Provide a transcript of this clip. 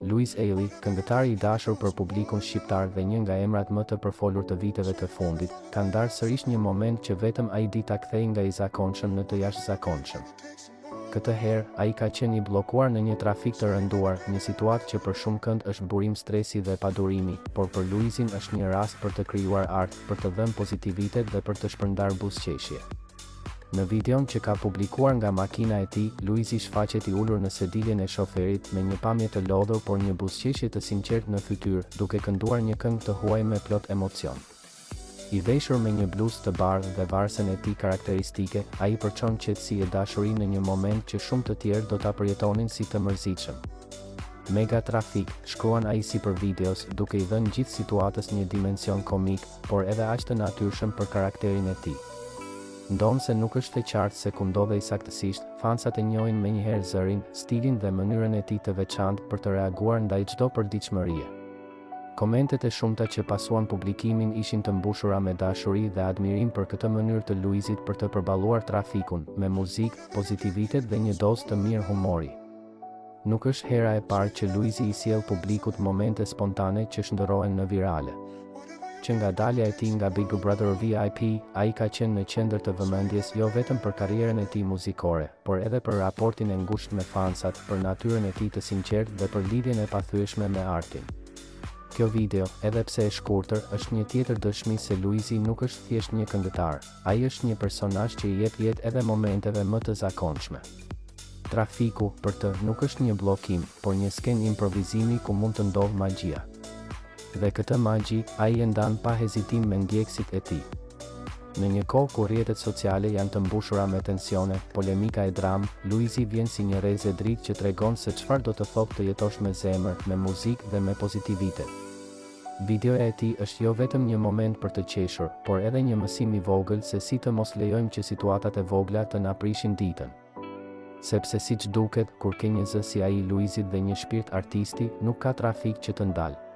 Luiz Eili, këngëtari i dashur për publikun shqiptar dhe një nga emrat më të përfolur të viteve të fundit, ka ndarë sërish një moment që vetëm ai di ta kthejë nga i zakonshëm në të jashtëzakonshëm. Këtë herë, ai ka qenë i bllokuar në një trafik të rënduar, një situatë që për shumë kënd është burim stresi dhe padurimi, por për Luizin është një rast për të krijuar art, për të dhënë pozitivitet dhe për të shpërndarë buzëqeshje. Në videon që ka publikuar nga makina e tij, Luizi shfaqet i ulur në sediljen e shoferit me një pamje të lodhur por një buzëqeshje të sinqertë në fytyrë, duke kënduar një këngë të huaj me plot emocion. I veshur me një bluzë të bardhë dhe varsen e tij karakteristike, ai përçon qetësi e dashuri në një moment që shumë të tjerë do ta përjetonin si të mërzitshëm. Mega trafik, shkruan ai sipër videos, duke i dhënë gjithë situatës një dimension komik, por edhe aq të natyrshëm për karakterin e tij. Ndonë se nuk është e qartë se ku ndodhej saktësisht, fansat e njohin menjëherë zërin, stilin dhe mënyrën e tij të veçantë për të reaguar ndaj çdo përditshmërie. Komentet e shumta që pasuan publikimin ishin të mbushura me dashuri dhe admirim për këtë mënyrë të Luizit për të përballuar trafikun, me muzikë, pozitivitet dhe një dozë të mirë humori. Nuk është hera e parë që Luizi i sjell publikut momente spontane që shndërrohen në virale. Që nga dalja e tij nga Big Brother VIP, ai ka qenë në qendër të vëmendjes jo vetëm për karrierën e tij muzikore, por edhe për raportin e ngushtë me fansat, për natyrën e tij të sinqertë dhe për lidhjen e pathyeshme me artin. Kjo video, edhe pse e shkurtër, është një tjetër dëshmi se Luizi nuk është thjesht një këngëtar, ai është një personazh që i jep jetë edhe momenteve më të zakonshme. Trafiku, për të, nuk është një bllokim, por një skenë improvizimi ku mund të ndodhë magjia. Dhe këtë magji, ai e ndan pa hezitim me ndjekësit e tij. Në një kohë ku rrjetet sociale janë të mbushura me tensione, polemika e dramë, Luizi vjen si një rrezë dritë që tregon se çfarë do të thotë të jetosh me zemër, me muzikë dhe me pozitivitet. Videoja e tij është jo vetëm një moment për të qeshur, por edhe një mësim i vogël se si të mos lejojmë që situatat e vogla të na prishin ditën. Sepse siç duket, kur ke një zë si ai Luizit dhe një shpirt artisti, nuk ka trafik që të ndalë.